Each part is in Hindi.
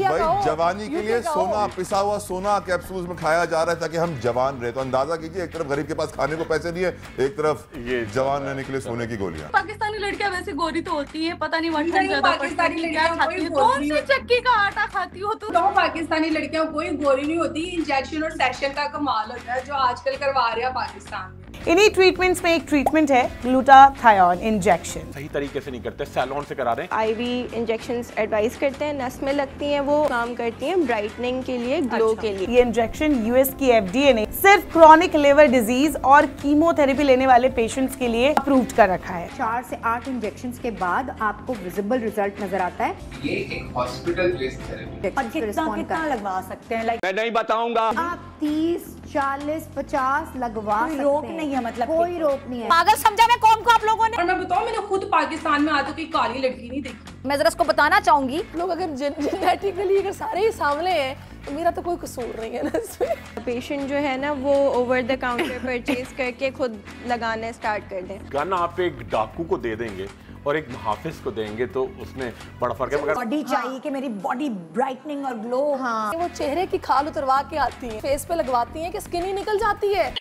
इंडिया का हो, जवानी के लिए UK का सोना, हो। पिसा हुआ सोना कैप्सूल्स में खाया जा रहा है ताकि हम जवान रहे। तो अंदाजा कीजिए, एक तरफ गरीब के पास खाने को पैसे नहीं है, एक तरफ ये जवान रहने के लिए सोने की गोलियां। पाकिस्तानी लड़कियां वैसे गोरी तो होती है, पता नहीं वन नहीं, ज्यादा पाकिस्तानी पड़ती है, क्या लड़कियां खाती कोई है, गोरी कौन नहीं सी होती। चक्की का आटा खाती हो तुम? तो पाकिस्तानी लड़कियां कोई गोरी नहीं होती, इंजेक्शन और सेक्शन का कमाल होता है जो आजकल करवा रहे हैं पाकिस्तान में। इन्हीं ट्रीटमेंट्स में एक ट्रीटमेंट है ग्लूटाथायोन इंजेक्शन। सही तरीके से नहीं करते, सैलून से करा रहे हैं। आईवी इंजेक्शंस एडवाइस करते हैं, नस में लगती हैं, वो काम करती हैं ब्राइटनिंग के लिए, ग्लो के लिए। ये इंजेक्शन यूएस की एफडीए ने सिर्फ क्रॉनिक लिवर डिजीज और कीमोथेरेपी लेने वाले पेशेंट्स के लिए अप्रूव्ड कर रखा है। 4 से 8 इंजेक्शंस के बाद आपको विजिबल रिजल्ट नजर आता है। ये एक हॉस्पिटल बेस्ड थेरेपी। और कितना लगवा सकते हैं? लाइक मैं नहीं बताऊंगा। आप 30, 40, 50 लगवा सकते हैं। रोक नहीं है, मतलब कोई रोक नहीं है। पागल समझा मैं कौन को आप लोगों ने? और मैं बताऊं, मैंने खुद पाकिस्तान में आते कोई काली लड़की नहीं देखी। मैं जरा इसको बताना चाहूंगी, लोग अगर जेनेटिकली अगर सारे ही सामने हैं तो मेरा तो कोई कसूर नहीं है ना इसमें। पेशेंट जो है ना वो ओवर द काउंटर परचेज करके खुद लगाने स्टार्ट कर दें। गन आप एक डाकू को दे देंगे और एक मुहाफिज को देंगे तो उसमें बड़ा फर्क है। मगर बॉडी चाहिए कि मेरी बॉडी ब्राइटनिंग और ग्लो। हाँ, वो चेहरे की खाल उतरवा के आती है, फेस पे लगवाती है कि स्किन ही निकल जाती है।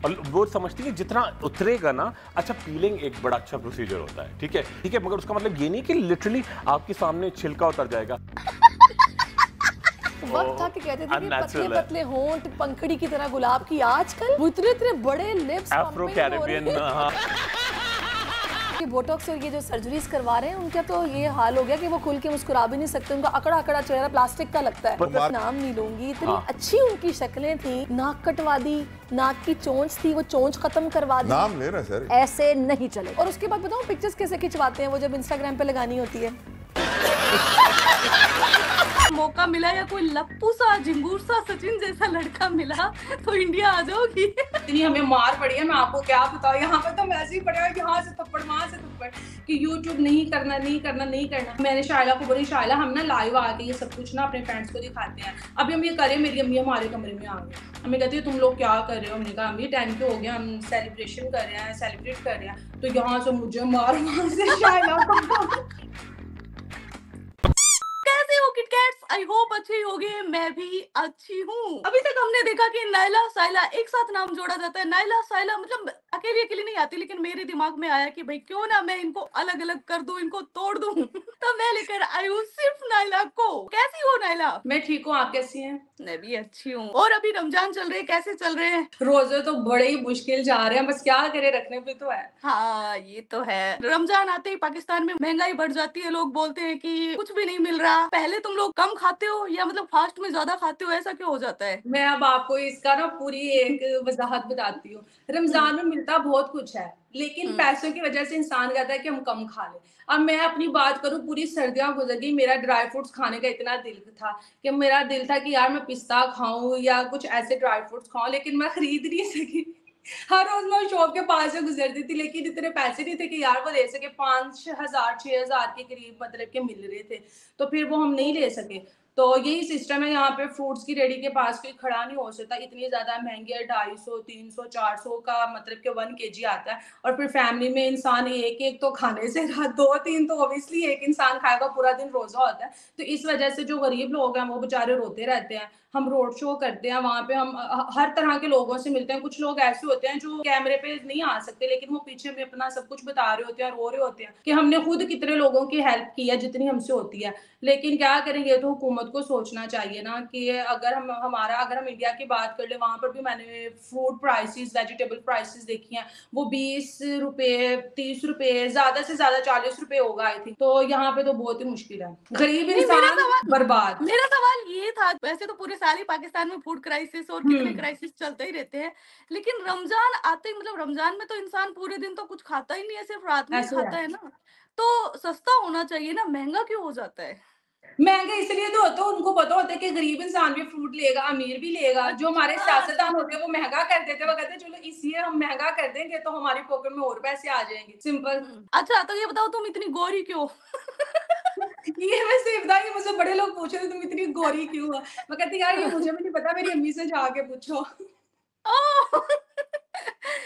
और वो समझती है जितना उतरेगा ना, अच्छा पीलिंग एक बड़ा अच्छा प्रोसीजर होता है, ठीक है, मगर उसका मतलब ये नहीं कि लिटरली आपके सामने छिलका उतर जाएगा। वक्त था कि कहते थे कि पतले unnatural है। पतले होंठ पंखड़ी की तरह गुलाब की, आजकल वो इतने इतने बड़े लिप्स, अफ्रो कैरेबियन। बोटॉक्स और ये जो सर्जरीज करवा रहे हैं उनका तो ये हाल हो गया कि वो खुल के मुस्कुरा भी नहीं सकते, उनका अकड़ा अकड़ा चेहरा प्लास्टिक का लगता है। बस नाम नहीं लूंगी, इतनी अच्छी उनकी शक्लें थी, नाक कटवा दी, नाक की चोंच थी वो चोंच खत्म करवा दी। नाम ले रहे सर, ऐसे नहीं चले। और उसके बाद बताऊं पिक्चर्स कैसे खिंचवाते हैं वो जब इंस्टाग्राम पे लगानी होती है। मौका मिला या कोई लप्पू सा झिंगूर सा सचिन जैसा लड़का मिला तो इंडिया आ जाओगी। इतनी हमें मार पड़ी है, मैं आपको क्या बताऊं। यहाँ पे तो वैसे ही पड़ा है, यहाँ से थप्पड़ वहाँ से थप्पड़ कि यूट्यूब नहीं करना नहीं करना नहीं करना। मैंने शायला को बोली, शायला हम ना लाइव आके ये सब कुछ ना अपने फ्रेंड्स को दिखाते हैं। अभी हम ये करें, मेरी अम्मी हमारे कमरे में आ गई, हमें कहती है तुम लोग क्या कर रहे हो। हमने कहा अम्मी 10 के हो गया, हम सेलिब्रेशन कर रहे हैं, सेलिब्रेट कर रहे हैं। तो यहाँ से मुझे मार, वहाँ से शायला को। कैसे हो किटकैट्स? आई होप अच्छी होगी, मैं भी अच्छी हूँ। अभी तक हमने देखा कि नायला साइला एक साथ नाम जोड़ा जाता है। नायला साइला मतलब अकेली अकेली नहीं आती, लेकिन मेरे दिमाग में आया कि भाई क्यों ना मैं इनको अलग अलग कर दूं, इनको तोड़ दूं। तो मैं लेकर आई हूँ सिर्फ नायला को। कैसी हो नायला? मैं ठीक हूँ, आप कैसी हैं? मैं भी अच्छी हूँ। और अभी रमजान चल रहे हैं, कैसे चल रहे हैं? रोजे तो बड़े ही मुश्किल जा रहे हैं, बस क्या करे, रखने पे तो है। हाँ ये तो है। रमजान आते ही पाकिस्तान में महंगाई बढ़ जाती है, लोग बोलते हैं कि कुछ भी नहीं मिल रहा। पहले तुम लोग कम खाते हो या मतलब फास्ट में ज्यादा खाते हो, ऐसा क्यों हो जाता है? मैं अब आपको इसका ना पूरी एक वजाहत बताती हूँ। रमजान में मिलता बहुत कुछ है, लेकिन पैसों की वजह से इंसान कहता है कि हम कम खा लें। अब मैं अपनी बात करूं, पूरी सर्दियां गुजर गई, मेरा ड्राई फ्रूट्स खाने का इतना दिल था कि मेरा दिल था कि यार मैं पिस्ता खाऊं या कुछ ऐसे ड्राई फ्रूट्स खाऊं, लेकिन मैं खरीद नहीं सकी। हर रोज मैं शॉप के पास से गुजरती थी, लेकिन इतने पैसे नहीं थे कि यार वो ले सके। 5,000 6,000 के करीब मतलब के मिल रहे थे, तो फिर वो हम नहीं ले सके। तो यही सिस्टम है यहाँ पे, फ्रूट्स की रेडी के पास कोई खड़ा नहीं हो सकता, इतनी ज्यादा महंगी है। 250 300 400 का मतलब के 1 kg आता है। और फिर फैमिली में इंसान एक एक तो खाने से रहा, 2-3 तो ऑब्वियसली एक इंसान खाएगा, पूरा दिन रोजा होता है। तो इस वजह से जो गरीब लोग हैं वो बेचारे रोते रहते हैं। हम रोड शो करते हैं, वहाँ पे हम हर तरह के लोगों से मिलते हैं। कुछ लोग ऐसे होते हैं जो कैमरे पे नहीं आ सकते, लेकिन वो पीछे में अपना सब कुछ बता रहे होते हैं, रो रहे होते हैं कि हमने खुद कितने लोगों की हेल्प की है जितनी हमसे होती है। लेकिन क्या करेंगे, तो हुकूमत को सोचना चाहिए ना कि अगर हम इंडिया की बात कर ले, वहाँ पर भी मैंने फूड प्राइसेस, वेजिटेबल प्राइसेस देखी हैं, वो 20 रुपए 30 रुपए, ज्यादा से ज्यादा 40 रुपए होगा आई थिंक। तो यहाँ पे तो बहुत ही मुश्किल है, गरीब इंसान बर्बाद। मेरा सवाल ये था, वैसे तो पूरे साल ही पाकिस्तान में फूड क्राइसिस और कितने क्राइसिस चलते ही रहते हैं, लेकिन रमजान आते ही मतलब रमजान में तो इंसान पूरे दिन तो कुछ खाता ही नहीं है, सिर्फ रात में ही खाता है ना। तो सस्ता होना चाहिए ना, महंगा क्यों हो जाता है? महंगा इसलिए तो होता है, उनको पता होता है कि गरीब इंसान भी फ्रूट लेगा, अमीर भी लेगा। जो हमारे सियासतदान होते हैं वो महंगा कर देते हैं, वो कहते हैं चलो इसलिए हम महंगा कर देंगे तो हमारी पॉकेट में और पैसे आ जाएंगे, सिंपल। अच्छा तो ये बताओ तुम इतनी गोरी क्यों? ये मैं सिर्फ ये मुझसे बड़े लोग पूछे थे तुम इतनी गोरी क्यों हो, मैं कहती यार ये मुझे भी नहीं पता, मेरी अम्मी से जाके पूछो।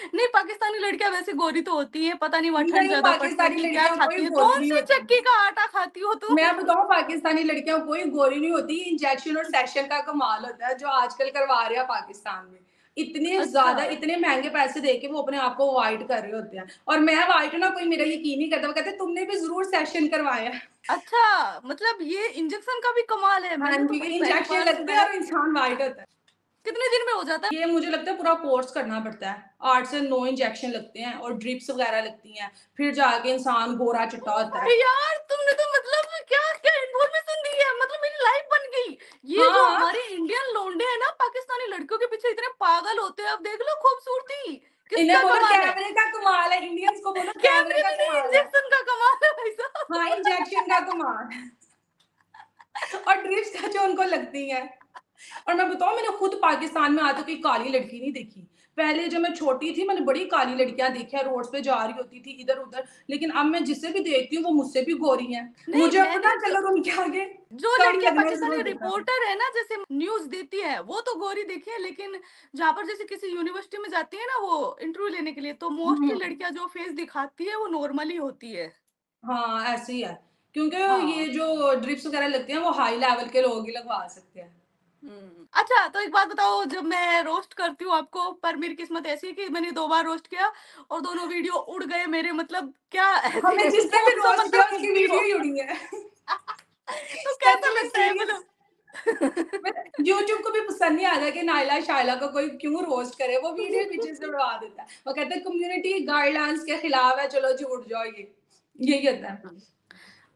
नहीं, पाकिस्तानी लड़कियां वैसे गोरी तो होती है, पता नहीं वहाँ ठंड नहीं, ज्यादा पड़ती है पाकिस्तानी कि क्या लड़कियां खाती कोई है, गोरी कौन नहीं सी होती। चक्की का आटा खाती हो तुम? मैं बताऊं, पाकिस्तानी लड़कियां कोई गोरी नहीं होती, इंजेक्शन और सेशन का कमाल होता है जो आजकल करवा रहे हैं पाकिस्तान में। इतने अच्छा। ज्यादा, इतने महंगे पैसे देके वो अपने आप को वाइट कर रहे होते हैं, और मैं वाइट ना, कोई मेरा यकीन नहीं करता, वो कहते तुमने भी जरूर सेशन करवाया है। अच्छा, मतलब ये इंजेक्शन का भी कमाल है, हाँ मैंने तो जी, भाई पहली इंजेक्शन बार लगते सुना हैं है। और इंसान वाइट होता है। कितने दिन में हो जाता है? ये मुझे लगता है पूरा कोर्स करना पड़ता है, 8 से 9 इंजेक्शन लगते हैं और ड्रिप्स वगैरह लगती हैं, फिर जाके इंसान गोरा चिट्टा होता है। अरे यार, तुमने तो मतलब क्या क्या इन्फॉर्मेशन दी है, मतलब मेरी लाइफ बन गई। ये जो हाँ, हमारे इंडियन लोंडे हैं ना, पाकिस्तानी लड़कियों के पीछे इतने पागल होते हैं, अब देख लो खूबसूरती इन्हें किसका बोलो कमाल है। कैमरे का कमाल है, इंडियंस को बोलो कैमरे कैमरे का में नहीं, कमाल है। इंजेक्शन का कमाल है भाई साहब। हाँ, इंजेक्शन का कमाल है। और ड्रिप्स का जो उनको लगती है। और मैं बताऊं, मैंने खुद पाकिस्तान में आते कोई काली लड़की नहीं देखी। पहले जब मैं छोटी थी मैंने बड़ी काली लड़कियां देखी है, रोड पे जा रही होती थी इधर उधर, लेकिन अब मैं जिसे भी देखती हूँ वो मुझसे भी गोरी हैं। नहीं, मुझे मैंने पता चला उनके आगे जो कम लड़कियां लगना शुरू पाकिस्तानी हो जाता है। रिपोर्टर है ना, जैसे न्यूज देती है, वो तो गोरी देखी है, लेकिन जहाँ पर जैसे किसी यूनिवर्सिटी में जाती है ना वो इंटरव्यू लेने के लिए, तो मोस्टली हम्म, लड़कियां जो फेस दिखाती है वो नॉर्मली होती है। हाँ ऐसे ही है, क्योंकि ये हाँ। जो ड्रिप्स वगैरह लगती हैं वो हाई लेवल के लोग ही लगवा सकते हैं। अच्छा, तो एक बात बताओ, जब मैं रोस्ट करती हूँ आपको, पर मेरी किस्मत ऐसी है कि मैंने 2 बार रोस्ट किया और दोनों वीडियो उड़ गए मेरे, मतलब क्या ऐसी हमें जिसने भी कौन सा रोस्ट किया मतलब उसकी मुक्ति हो? वीडियो ही उड़ी है। तो सच कैसा में लगता है सीरियस। मतलब? यूट्यूब को भी पसंद नहीं आता कि नायला शायला को कोई क्यों रोस्ट करे, वो वीडियो पीछे से उड़वा देता है, वो कहते हैं कम्युनिटी गाइडलाइंस के खिलाफ है, चलो जी उड़ जाओ, ये यही होता है।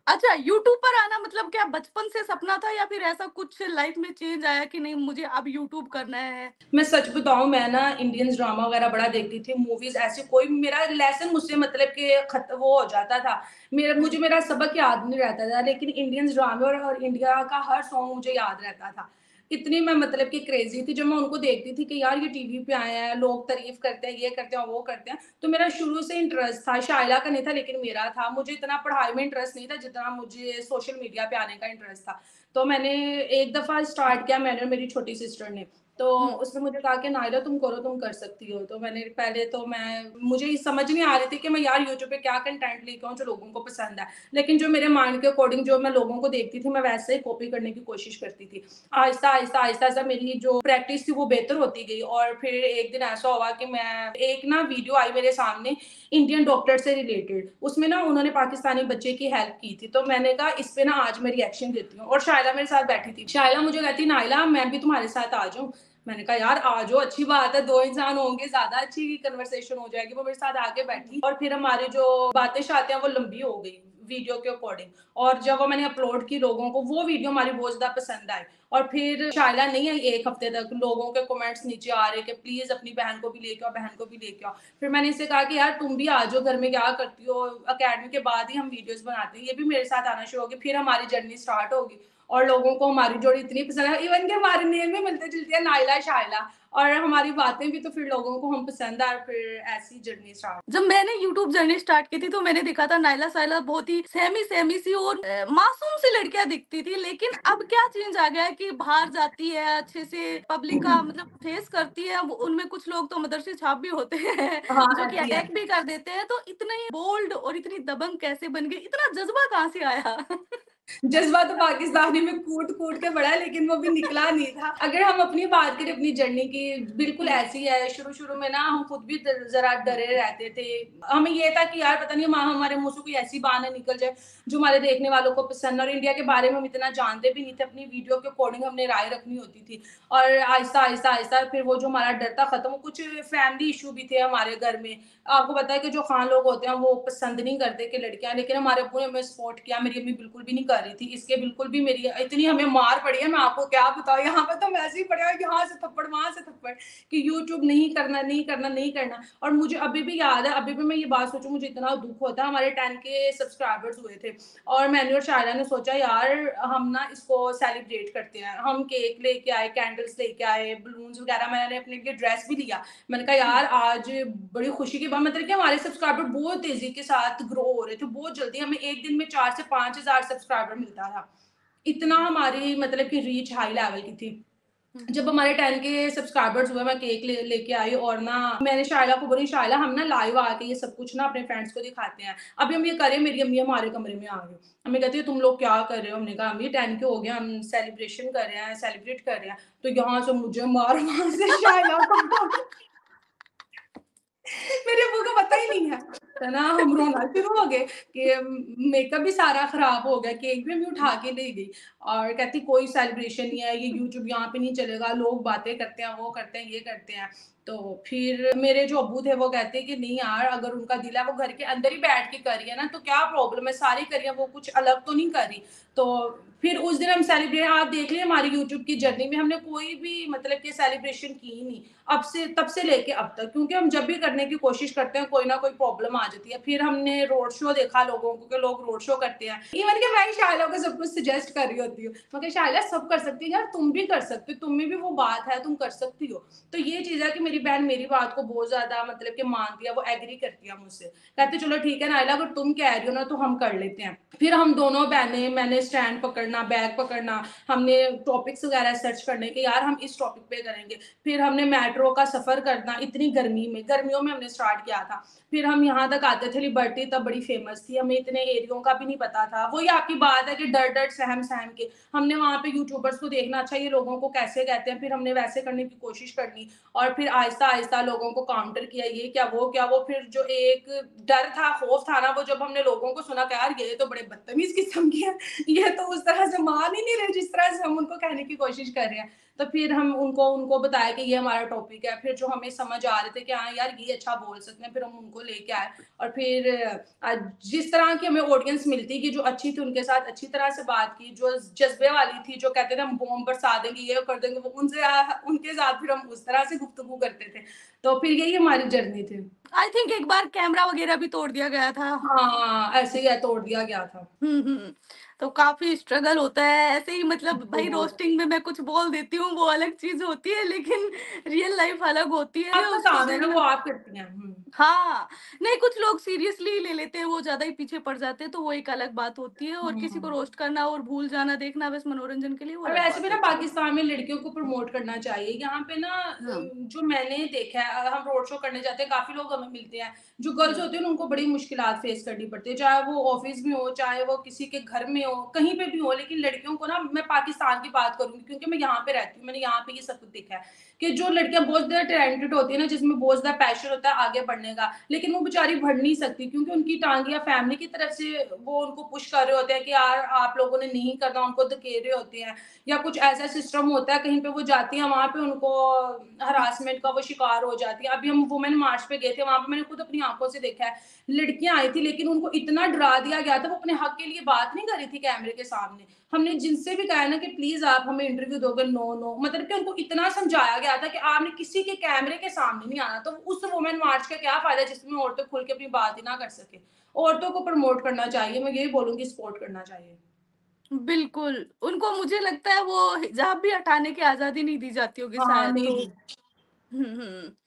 अच्छा, यूट्यूब पर आना मतलब क्या बचपन से सपना था, या फिर ऐसा कुछ लाइफ में चेंज आया कि नहीं मुझे अब यूट्यूब करना है? मैं सच बताऊं, मैं ना इंडियन ड्रामा वगैरह बड़ा देखती थी, मूवीज ऐसे कोई मेरा लेसन मुझसे मतलब कि वो हो जाता था, मुझे मेरा सबक याद नहीं रहता था, लेकिन इंडियन ड्रामे और इंडिया का हर सॉन्ग मुझे याद रहता था। इतनी मैं मतलब कि क्रेजी थी जब मैं उनको देखती थी कि यार ये टीवी पे आए हैं, लोग तारीफ करते हैं, ये करते हैं वो करते हैं, तो मेरा शुरू से इंटरेस्ट था। शायला का नहीं था लेकिन मेरा था। मुझे इतना पढ़ाई में इंटरेस्ट नहीं था जितना मुझे सोशल मीडिया पे आने का इंटरेस्ट था। तो मैंने एक दफा स्टार्ट किया, मैंने और मेरी छोटी सिस्टर ने। तो उसने मुझे कहा कि नायरा तुम करो, तुम कर सकती हो। तो मैंने पहले तो मुझे ये समझ नहीं आ रही थी कि मैं यार यूट्यूब पे क्या कंटेंट लेके आऊँ जो लोगों को पसंद है, लेकिन जो मेरे माइंड के अकॉर्डिंग जो मैं लोगों को देखती थी मैं वैसे ही कॉपी करने की कोशिश करती थी। आहिस्ता आहिस्ता आहिस्ता आहिस्ता मेरी जो प्रैक्टिस थी वो बेहतर होती गई, और फिर एक दिन ऐसा हुआ कि मैं एक ना वीडियो आई मेरे सामने इंडियन डॉक्टर से रिलेटेड, उसमें ना उन्होंने पाकिस्तानी बच्चे की हेल्प की थी, तो मैंने कहा इस पे ना आज मैं रिएक्शन देती हूँ। और शायला मेरे साथ बैठी थी, शायला मुझे कहती नायला मैं भी तुम्हारे साथ आ जाऊँ। मैंने कहा यार आ जाओ, अच्छी बात है, 2 इंसान होंगे ज्यादा अच्छी कन्वर्सेशन हो जाएगी। वो मेरे साथ आके बैठी और फिर हमारी जो बातें शातें हैं वो लंबी हो गई वीडियो के अकॉर्डिंग, और जब वो मैंने अपलोड की लोगों को वो वीडियो हमारी बहुत ज्यादा पसंद आई। और फिर शायला नहीं आई, 1 हफ्ते तक लोगों के कमेंट्स नीचे आ रहे कि प्लीज अपनी बहन को भी लेके आओ, बहन को भी लेके आओ। फिर मैंने इसे कहा कि यार तुम भी आ जाओ, घर में क्या करती हो, अकेडमी के बाद ही हम वीडियोस बनाते हैं, ये भी मेरे साथ आना शुरू होगी। फिर हमारी जर्नी स्टार्ट होगी और लोगों को हमारी जोड़ी इतनी पसंद है, इवन कि हमारे नेम में मिलते जुलते हैं नायला शायला, और हमारी बातें भी, तो फिर लोगों को हम पसंद आए, फिर ऐसी जर्नी स्टार्ट। जब मैंने यूट्यूब जर्नी स्टार्ट की थी तो मैंने देखा था नायला साइला बहुत ही सेमी सी और मासूम सी लड़कियां दिखती थी, लेकिन अब क्या चेंज आ गया है कि बाहर जाती है, अच्छे से पब्लिक का मतलब फेस करती है। उनमें कुछ लोग तो मदरसे छाप भी होते हैं हाँ जो कि ऐसी है। अटैक भी कर देते हैं। तो इतनी बोल्ड और इतनी दबंग कैसे बन गई, इतना जज्बा कहाँ से आया? जज्बा तो पाकिस्तानी में कूट कूट के बढ़ा है, लेकिन वो भी निकला नहीं था। अगर हम अपनी बात करें अपनी जर्नी की, बिल्कुल ऐसी है। शुरू में ना हम खुद भी जरा डरे रहते थे, हमें ये था कि यार पता नहीं माँ हमारे मुंह से कोई ऐसी बहाना निकल जाए जो हमारे देखने वालों को पसंद। और इंडिया के बारे में हम इतना जानते भी नहीं थे, अपनी वीडियो के अकॉर्डिंग हमने राय रखनी होती थी। और आहिस्ता आहिस्ता आहिस्ता फिर वो जो हमारा डर था खत्म। कुछ फैमिली इशू भी थे हमारे घर में, आपको पता है कि जो खान लोग होते हैं वो पसंद नहीं करते कि लड़कियां, लेकिन हमारे अब्बू ने हमें सपोर्ट किया। मेरी अम्मी बिल्कुल भी नहीं कर रही थी इसके, बिल्कुल भी। मेरी इतनी हमें मार पड़ी है, मैं आपको क्या बताऊं, यहाँ पे तो वैसे ही पड़ा, यहाँ से थप्पड़ वहां से थप्पड़, कि यूट्यूब नहीं करना नहीं करना नहीं करना। और मुझे अभी भी याद है, अभी भी मैं ये बात सोचूं मुझे इतना दुख होता है। हमारे 10 के सब्सक्राइबर्स हुए थे और मैंने और शायरा ने सोचा यार हम ना इसको सेलिब्रेट करते हैं। हम केक लेके आए, कैंडल्स लेके आए, बलून्स वगैरह, मैंने अपने लिए ड्रेस भी लिया। मैंने कहा यार आज बड़ी खुशी की बात, मतलब कि हमारे सब्सक्राइबर बहुत तेजी के साथ ग्रो हो रहे थे, बहुत जल्दी। हमें एक दिन में 4 से 5 हजार सब्सक्राइबर मिलता था, इतना हमारी मतलब कि रीच हाई लेवल की थी। जब हमारे 10 के सब्सक्राइबर्स हुए, मैं केक लेके आई और ना मैंने शाइला को बोली, शाइला हम ना लाइव आके ये सब कुछ ना अपने फ्रेंड्स को दिखाते हैं। अभी हम ये करें, मेरी अम्मी हमारे कमरे में आ गई, हमें कहती है तुम लोग क्या कर रहे हो? हमने कहा अम्मी 10 के हो गए, हम सेलिब्रेशन कर रहे हैं, सेलिब्रेट कर रहे हैं। तो यहाँ से मुझे मार वहां से शाइला को मेरे अब्बू को पता ही नहीं है। तो ना हम रोना शुरू हो गए कि मेकअप भी सारा खराब हो गया, केक भी मैं उठा के ले गई और कहती कोई सेलिब्रेशन नहीं है, ये यूट्यूब यहाँ पे नहीं चलेगा, लोग बातें करते हैं, वो करते हैं, ये करते हैं। तो फिर मेरे जो अब्बू थे वो कहते कि नहीं यार, अगर उनका दिल है वो घर के अंदर ही बैठ के कर रही है ना, तो क्या प्रॉब्लम है, सारी कर रही है, वो कुछ अलग तो नहीं कर रही। तो फिर उस दिन हम सेलिब्रेट, आप देख लें हमारी यूट्यूब की जर्नी में हमने कोई भी मतलब कि सेलिब्रेशन की ही नहीं, तब से लेके अब तक, क्योंकि हम जब भी करने की कोशिश करते हैं कोई ना कोई प्रॉब्लम आ जाती है। फिर हमने रोड शो देखा लोगों को कि लोग रोड शो करते हैं, इवन कि मैं शाइला को सब कुछ सजेस्ट कर रही होती हूँ, मैं शाइला सब कर सकती है यार, तुम भी कर सकते हो, तुम में भी वो बात है, तुम कर सकती हो। तो ये चीज है कि मेरी बहन मेरी बात को बहुत ज्यादा मतलब कि मानती है, वो एग्री करती है मुझसे, कहते चलो ठीक है नाइला, अगर तुम कह रही हो ना तो हम कर लेते हैं। फिर हम दोनों बहनें, मैंने स्टैंड पकड़ना, बैग पकड़ना, हमने टॉपिक्स वगैरह सर्च करने के यार हम इस टॉपिक पे करेंगे। फिर हमने मेट्रो का सफर करना, इतनी गर्मियों में हमने स्टार्ट किया था। फिर हम यहाँ तक आते थे, लिबर्टी तब बड़ी फेमस थी, हमें इतने एरियो का भी नहीं पता था। वही आपकी बात है कि डर सहम के हमने वहाँ पे यूट्यूबर्स को देखना, अच्छा ये लोगों को कैसे कहते हैं, फिर हमने वैसे करने की कोशिश करनी और फिर आहिस्ता आहिस्ता लोगों को काउंटर किया, ये क्या वो क्या वो। फिर जो एक डर था, खौफ था ना, वो जब हमने लोगों को सुना कि यार ये तो बड़े बदतमीज किस्म की है, ये तो उस तरह से मान ही नहीं रहे जिस तरह से हम उनको कहने की कोशिश कर रहे हैं। तो फिर हम उनको बताया कि ये हमारा टॉपिक है। फिर जो हमें समझ आ रहे थे कि हाँ यार ये अच्छा बोल सकते हैं, फिर हम उनको लेके आए। और फिर जिस तरह की हमें ऑडियंस मिलती कि जो अच्छी थी, उनके साथ अच्छी तरह से बात की, जो जज्बे वाली थी, जो कहते थे हम बॉम्ब बरसा देंगे, ये कर देंगे, वो उनके साथ फिर हम उस तरह से गुफ्तगू करते थे। तो फिर यही हमारी जर्नी थी। आई थिंक एक बार कैमरा वगैरह भी तोड़ दिया गया था। हाँ, ऐसे ही तोड़ दिया गया था। तो काफी स्ट्रगल होता है ऐसे ही, मतलब भाई रोस्टिंग में मैं कुछ बोल देती हूँ वो अलग चीज होती है, लेकिन रियल लाइफ अलग होती है। आपका काम है ना, वो आप करती हैं। हाँ, नहीं कुछ लोग सीरियसली ले लेते हैं, वो ज्यादा ही पीछे पड़ जाते हैं, तो वो एक अलग बात होती है। और किसी को रोस्ट करना और भूल जाना देखना बस मनोरंजन के लिए, वो वैसे भी ना पाकिस्तान में लड़कियों को प्रमोट करना चाहिए। यहाँ पे ना जो मैंने देखा है, हम रोड शो करने जाते हैं, काफी लोग हमें मिलते हैं, जो गर्ल्स होते हैं उनको बड़ी मुश्किलात फेस करनी पड़ती है, चाहे वो ऑफिस में हो, चाहे वो किसी के घर में हो, कहीं पे भी हो। लेकिन लड़कियों को ना, मैं पाकिस्तान की बात करूंगी क्योंकि मैं यहाँ पे रहती हूँ, मैंने यहाँ पे ये सब कुछ देखा है कि जो लड़कियां बहुत ज्यादा टैलेंटेड होती है ना, जिसमें बहुत ज्यादा पैशन होता है आगे बढ़ने का, लेकिन वो बेचारी बढ़ नहीं सकती क्योंकि उनकी टांग या फैमिली की तरफ से वो उनको पुश कर रहे होते हैं कि यार आप लोगों ने नहीं करना, उनको धकेल रहे होते हैं, या कुछ ऐसा सिस्टम होता है, कहीं पे वो जाती है वहां पे उनको हरासमेंट का वो शिकार हो जाती है। अभी हम वुमेन मार्च पे गए थे, वहां पे मैंने खुद अपनी आंखों से देखा है, लड़कियां आई थी लेकिन उनको इतना डरा दिया गया था, वो अपने हक के लिए बात नहीं कर रही थी कैमरे के सामने। हमने जिनसे भी कहा ना कि प्लीज आप हमें इंटरव्यू दोगे, नो, मतलब कि उनको इतना समझाया गया था कि आपने किसी के कैमरे के सामने नहीं आना। तो उस वुमेन मार्च का क्या फायदा जिसमें औरतें खुल के अपनी बात ही ना कर सके। औरतों को प्रमोट करना चाहिए, मैं यही बोलूंगी, सपोर्ट करना चाहिए। बिल्कुल, उनको मुझे लगता है वो हिजाब भी हटाने की आजादी नहीं दी जाती होगी शायद। तो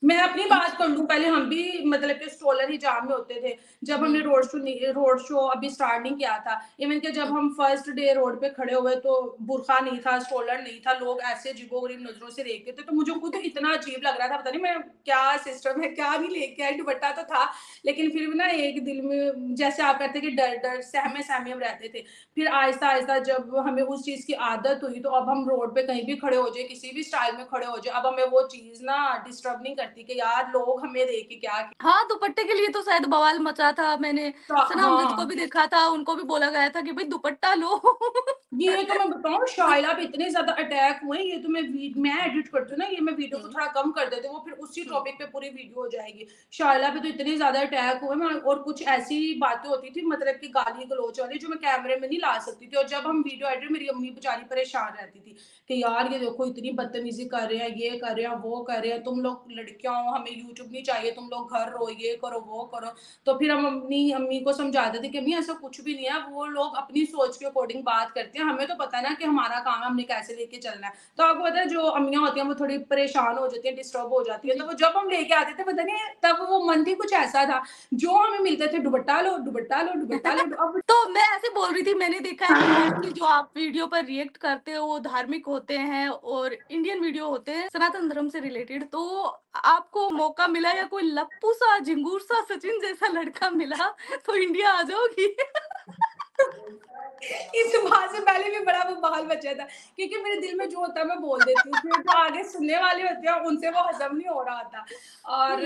मैं अपनी बात कर लूं, पहले हम भी मतलब कि स्ट्रोलर हिजाब में होते थे जब हमने रोड शो अभी स्टार्ट नहीं किया था। इवन कि जब हम फर्स्ट डे रोड पे खड़े हुए तो बुरखा नहीं था, स्ट्रोलर नहीं था, लोग ऐसे अजीबोगरीब नजरों से देखते थे। तो मुझे खुद इतना अजीब लग रहा था, पता नहीं मैं क्या सिस्टम है, क्या नहीं लेके आई, दुपट्टा तो था लेकिन फिर भी ना एक दिल में जैसे आप कहते कि डर सहमे हम रहते थे। फिर आहिस्ता आहिस्ता जब हमें उस चीज की आदत हुई तो अब हम रोड पे कहीं भी खड़े हो जाए, किसी भी स्टाइल में खड़े हो जाए, अब हमें वो चीज ना डिस्टर्ब नहीं करती कि यार लोग हमें देख के क्या। हाँ, दुपट्टे के लिए तो शायद बवाल मचा था, मैंने सना अमजद को भी देखा था, उनको भी बोला गया था कि भाई दुपट्टा लो। ये तो मैं बताऊं, शाइला पे इतने ज्यादा अटैक हुए, ये तो मैं एडिट करती हूँ ना, ये मैं वीडियो को थोड़ा कम कर देती हूँ, वो फिर उसी टॉपिक पे पूरी वीडियो हो जाएगी। शाइला पे तो इतने ज्यादा अटैक हुए, और कुछ ऐसी बातें होती थी मतलब कि गाली गलोच वाली जो मैं कैमरे में नहीं ला सकती थी। और जब हम वीडियो एडिट, मेरी अम्मी बेचारी परेशान रहती थी कि यार ये देखो इतनी बदतमीजी कर रहे हैं, ये कर रहे हैं, वो कर रहे हैं। तुम लोग लड़कियां हो, हमें यूट्यूब नहीं चाहिए, तुम लोग घर रहो, ये करो वो करो। तो फिर हम अपनी अम्मी को समझाते थे कि अम्मी ऐसा कुछ भी नहीं है, वो लोग अपनी सोच के अकॉर्डिंग बात करते हैं, हमें तो पता है ना कि हमारा काम है, हमने कैसे लेके चलना है। तो आपको पता है जो अम्मियां होती हैं वो थोड़ी परेशान हो जाती है, डिस्टर्ब हो जाती है, तो वो जब हम लेके आते थे पता नहीं तब वो मन भी कुछ ऐसा था, जो हमें मिलते थे दुपट्टा लो दुपट्टा लो दुपट्टा लो। अब तो मैं ऐसे बोल रही थी, मैंने देखा है मोस्टली जो आप वीडियो पर रिएक्ट करते हो वो धार्मिक होते हैं और इंडियन वीडियो होते हैं सनातन धर्म से रिलेटेड। तो आपको मौका मिला या कोई लप्पू सा झिंगूर सा सचिन जैसा लड़का मिला तो इंडिया आ जाओगी? इस बात से पहले भी बड़ा वो बहाल बचा था, क्योंकि मेरे दिल में जो होता है मैं बोल देती हूँ, फिर जो आगे सुनने वाले होते हैं उनसे वो हजम नहीं हो रहा था। और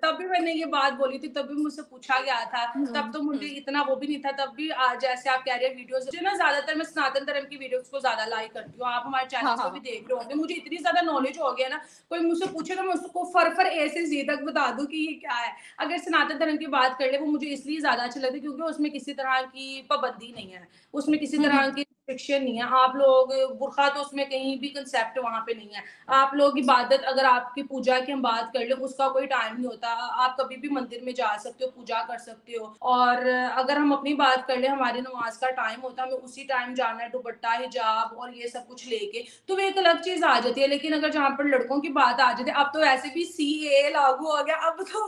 तब भी मैंने ये बात बोली थी, तब भी मुझसे पूछा गया था, तब तो मुझे इतना वो भी नहीं था, तब भी आज जैसे आप कह रहे हैं वीडियोस जो ना, ज्यादातर मैं सनातन धर्म की वीडियोस को ज्यादा लाइक करती हूँ। आप हमारे चैनल को भी देख रहे होंगे, मुझे इतनी ज्यादा नॉलेज हो गया ना, कोई मुझसे पूछे तो मैं उसको फर ए से जी तक बता दूं कि ये क्या है। अगर सनातन धर्म की बात कर ले, वो मुझे इसलिए ज्यादा अच्छा लगता है क्योंकि उसमें किसी तरह की पाबंदी नहीं है, उसमें किसी तरह की रिस्ट्रिक्शन नहीं है। आप लोग बुर्खा तो उसमें कहीं भी कंसेप्ट वहां पे नहीं है। आप लोग इबादत, अगर आपकी पूजा की हम बात कर ले, उसका कोई टाइम नहीं होता, आप कभी भी मंदिर में जा सकते हो, पूजा कर सकते हो। और अगर हम अपनी बात कर ले, हमारी नमाज का टाइम होता है, हमें उसी टाइम जाना है, दुपट्टा हिजाब और ये सब कुछ लेके, तो वो एक अलग चीज आ जाती है। लेकिन अगर जहाँ पर लड़कों की बात आ जाती है, अब तो ऐसे भी CAA लागू हो गया, अब तो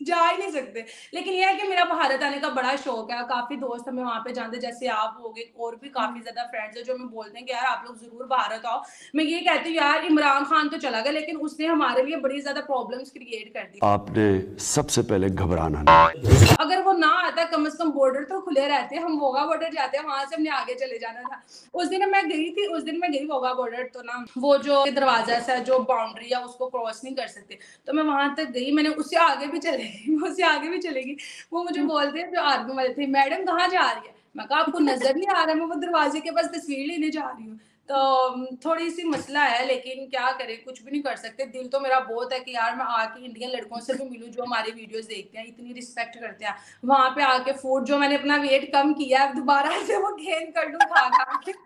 जा ही नहीं सकते। लेकिन यह है कि मेरा भारत आने का बड़ा शौक है, काफी दोस्त हमें वहां पे जानते, जैसे आप हो गए, और भी काफी ज्यादा फ्रेंड्स है जो हमें बोलते हैं कि यार आप लोग जरूर भारत आओ। मैं ये कहती हूँ यार, इमरान खान तो चला गया, लेकिन उसने हमारे लिए बड़ी ज्यादा प्रॉब्लम्स क्रिएट कर दी। आपने सबसे पहले घबराना नहीं। अगर वो ना आता, कम से कम बॉर्डर तो खुले रहते, हम वोगा बॉर्डर जाते हैं, वहां से हमने आगे चले जाना था। उस दिन मैं गई वोगा बॉर्डर, तो ना वो जो दरवाजा है, जो बाउंड्री है, उसको क्रॉस नहीं कर सकते, तो मैं वहां तक गई, मैंने उससे आगे भी चलेगी। वो मुझे बोलते हैं जो आर्मी वाले थे, मैडम कहाँ जा रही है? मैं कहा आपको नजर नहीं आ रहा, मैं वो दरवाजे के पास तस्वीर लेने जा रही हूँ। तो थोड़ी सी मसला है, लेकिन क्या करें, कुछ भी नहीं कर सकते। दिल तो मेरा बहुत है कि यार मैं आके इंडियन लड़कों से भी मिलूं जो हमारी वीडियोस देखते हैं, इतनी रिस्पेक्ट करते हैं। वहां पे आके फूड, जो मैंने अपना वेट कम किया है, दोबारा से वो गेन कर लूं खा के।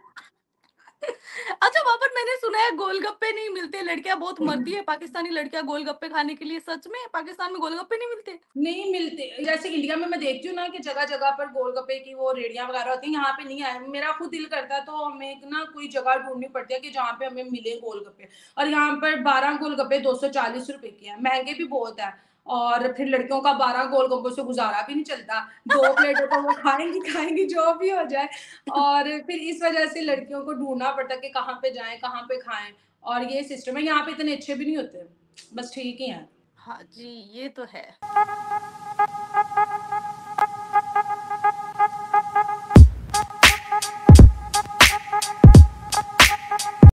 अच्छा, वहां पर मैंने सुना है गोलगप्पे नहीं मिलते, लड़कियां बहुत मरती है पाकिस्तानी लड़कियां गोलगप्पे खाने के लिए। सच में पाकिस्तान में गोलगप्पे नहीं मिलते? नहीं मिलते, जैसे इंडिया में मैं देखती हूँ ना कि जगह जगह पर गोलगप्पे की वो रेडियां वगैरह होती हैं, यहाँ पे नहीं आए। मेरा खुद दिल करता है तो हमें ना कोई जगह ढूंढनी पड़ती है कि जहाँ पे हमें मिले गोलगप्पे। और यहाँ पर 12 गोलगप्पे 240 रुपए के हैं, महंगे भी बहुत है। और फिर लड़कियों का 12 गोलगप्पों से गुजारा भी नहीं चलता, 2 प्लेटें तो वो खाएंगी जो भी हो जाए। और फिर इस वजह से लड़कियों को ढूंढना पड़ता है कि कहाँ पे जाएं, कहाँ पे खाएं। और ये सिस्टम है, यहाँ पे इतने अच्छे भी नहीं होते, बस ठीक ही है। हाँ जी, ये तो है।